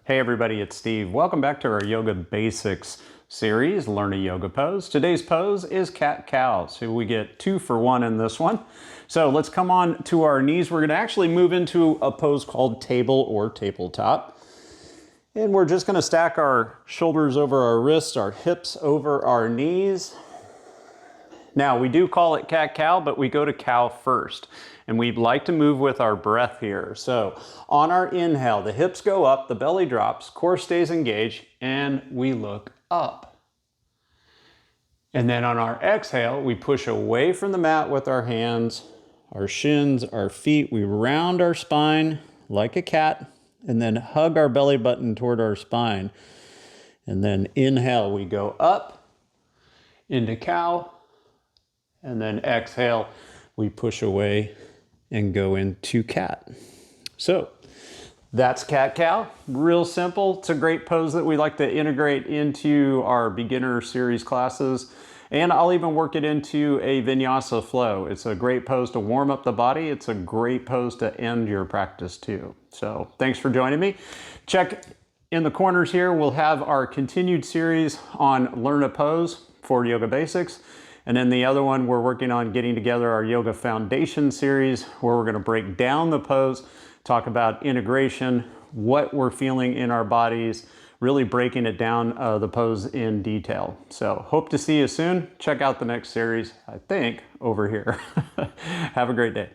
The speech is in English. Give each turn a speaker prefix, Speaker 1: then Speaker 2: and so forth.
Speaker 1: Hey everybody, it's Steve. Welcome back to our Yoga Basics series, Learn a Yoga Pose. Today's pose is cat-cow, so we get 2 for 1 in this one. So let's come on to our knees. We're going to actually move into a pose called table or tabletop. And we're just going to stack our shoulders over our wrists, our hips over our knees. Now, we do call it cat-cow, but we go to cow first. And we'd like to move with our breath here. So on our inhale, the hips go up, the belly drops, core stays engaged, and we look up. And then on our exhale, we push away from the mat with our hands, our shins, our feet. We round our spine like a cat, and then hug our belly button toward our spine. And then inhale, we go up into cow, and then exhale, we push away and go into cat. So that's cat-cow, real simple. It's a great pose that we like to integrate into our beginner series classes. And I'll even work it into a vinyasa flow. It's a great pose to warm up the body. It's a great pose to end your practice too. So thanks for joining me. Check in the corners here. We'll have our continued series on Learn a Pose for Yoga Basics. And then the other one, we're working on getting together our Yoga Foundation series, where we're going to break down the pose, talk about integration, what we're feeling in our bodies, really breaking it down, the pose in detail. So hope to see you soon. Check out the next series, I think, over here. Have a great day.